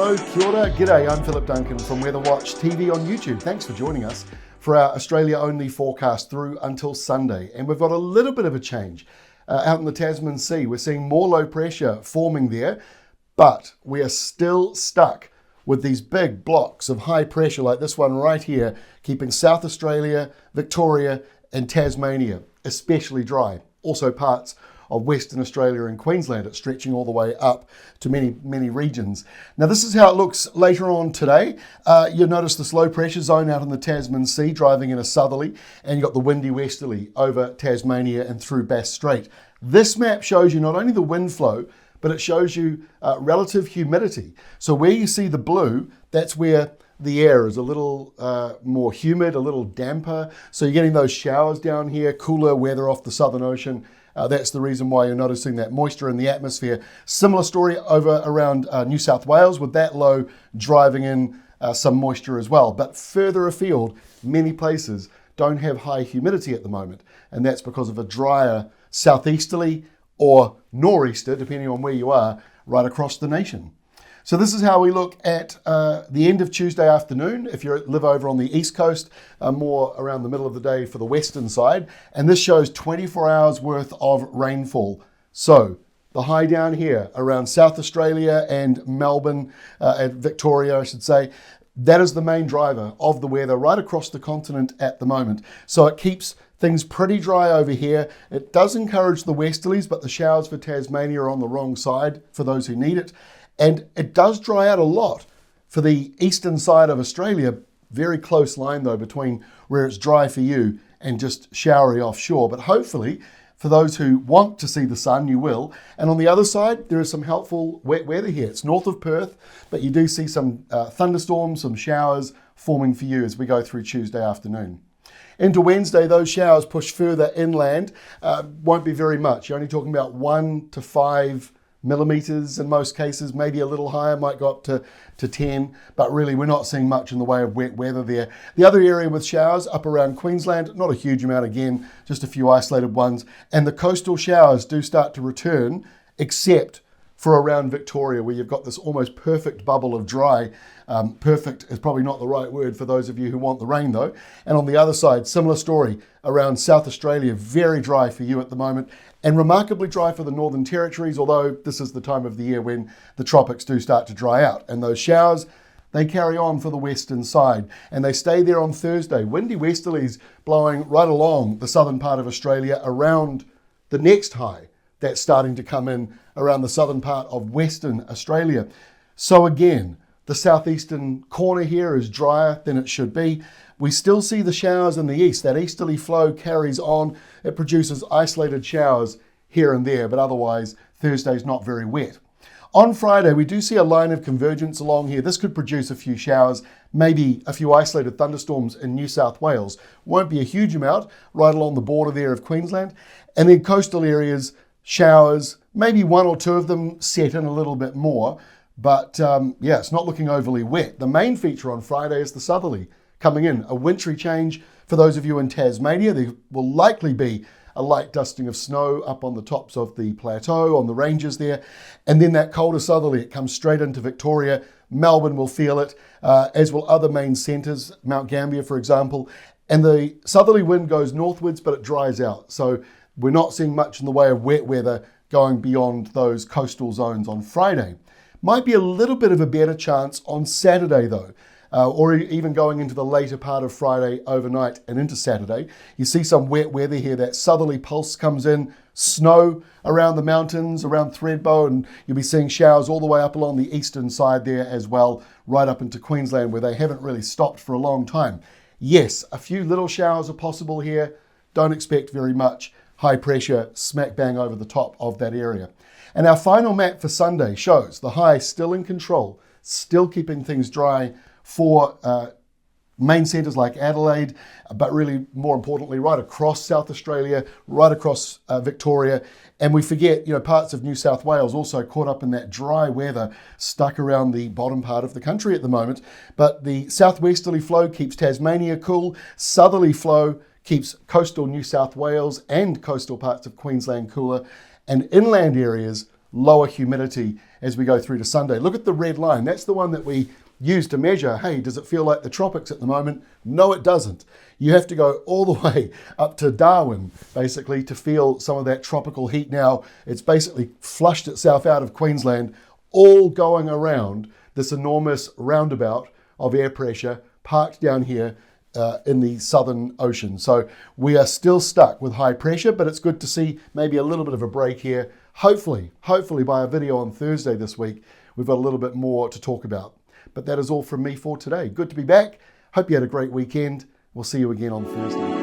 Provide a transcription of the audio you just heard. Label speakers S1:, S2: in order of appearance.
S1: Hello, kia ora, g'day, I'm Philip Duncan from Weather Watch TV on YouTube. Thanks for joining us for our Australia-only forecast through until Sunday. And we've got a little bit of a change. Out in the Tasman Sea, we're seeing more low pressure forming there, but we are still stuck with these big blocks of high pressure like this one right here, keeping South Australia, Victoria and Tasmania especially dry. Also parts of Western Australia and Queensland. It's stretching all the way up to many regions. Now this is how it looks later on today. You'll notice this low pressure zone out in the Tasman Sea driving in a southerly, and you've got the windy westerly over Tasmania and through Bass Strait. This map shows you not only the wind flow, but it shows you relative humidity. So where you see the blue, that's where the air is a little more humid, a little damper. So you're getting those showers down here, cooler weather off the Southern Ocean. That's the reason why you're noticing that moisture in the atmosphere. Similar story over around New South Wales with that low driving in some moisture as well. But further afield, many places don't have high humidity at the moment. And that's because of a drier southeasterly or nor'easter, depending on where you are, right across the nation. So this is how we look at the end of Tuesday afternoon. If you live over on the east coast, more around the middle of the day for the western side. And this shows 24 hours worth of rainfall. So the high down here around South Australia and Melbourne, and Victoria, I should say, that is the main driver of the weather right across the continent at the moment. So it keeps things pretty dry over here. It does encourage the westerlies, but the showers for Tasmania are on the wrong side for those who need it. And it does dry out a lot for the eastern side of Australia. Very close line though between where it's dry for you and just showery offshore. But hopefully for those who want to see the sun, you will. And on the other side, there is some helpful wet weather here. It's north of Perth, but you do see some thunderstorms, some showers forming for you as we go through Tuesday afternoon. Into Wednesday, those showers push further inland. Won't be very much. You're only talking about 1 to 5 millimeters in most cases, maybe a little higher, might go up to 10, but really we're not seeing much in the way of wet weather there. The other area with showers up around Queensland, not a huge amount again, just a few isolated ones, and the coastal showers do start to return, except for around Victoria, where you've got this almost perfect bubble of dry. Perfect is probably not the right word for those of you who want the rain though. And on the other side, similar story around South Australia, very dry for you at the moment, and remarkably dry for the Northern Territories, although this is the time of the year when the tropics do start to dry out. And those showers, they carry on for the western side, and they stay there on Thursday. Windy westerlies blowing right along the southern part of Australia around the next high that's starting to come in around the southern part of Western Australia. So again, the southeastern corner here is drier than it should be. We still see the showers in the east. That easterly flow carries on. It produces isolated showers here and there, but otherwise Thursday's not very wet. On Friday, we do see a line of convergence along here. This could produce a few showers, maybe a few isolated thunderstorms in New South Wales. Won't be a huge amount right along the border there of Queensland. And then coastal areas, showers, maybe 1 or 2 of them set in a little bit more. But yeah, it's not looking overly wet. The main feature on Friday is the southerly coming in. A wintry change for those of you in Tasmania. There will likely be a light dusting of snow up on the tops of the plateau, on the ranges there. And then that colder southerly, it comes straight into Victoria. Melbourne will feel it, as will other main centres, Mount Gambier, for example. And the southerly wind goes northwards, but it dries out. So we're not seeing much in the way of wet weather going beyond those coastal zones on Friday. Might be a little bit of a better chance on Saturday though, or even going into the later part of Friday overnight and into Saturday. You see some wet weather here. That southerly pulse comes in, snow around the mountains, around Thredbo, and you'll be seeing showers all the way up along the eastern side there as well, right up into Queensland where they haven't really stopped for a long time. Yes, a few little showers are possible here. Don't expect very much. High pressure smack bang over the top of that area. And our final map for Sunday shows the high still in control, still keeping things dry for main centres like Adelaide, but really more importantly, right across South Australia, right across Victoria. And we forget, parts of New South Wales also caught up in that dry weather stuck around the bottom part of the country at the moment. But the southwesterly flow keeps Tasmania cool, southerly flow keeps coastal New South Wales and coastal parts of Queensland cooler, and inland areas lower humidity as we go through to Sunday. Look at the red line. That's the one that we use to measure, hey, does it feel like the tropics at the moment? No, it doesn't. You have to go all the way up to Darwin, basically, to feel some of that tropical heat now. It's basically flushed itself out of Queensland, all going around this enormous roundabout of air pressure parked down here in the Southern Ocean. So we are still stuck with high pressure, but it's good to see maybe a little bit of a break here. Hopefully by a video on Thursday this week, we've got a little bit more to talk about. But that is all from me for today. Good to be back. Hope you had a great weekend. We'll see you again on Thursday.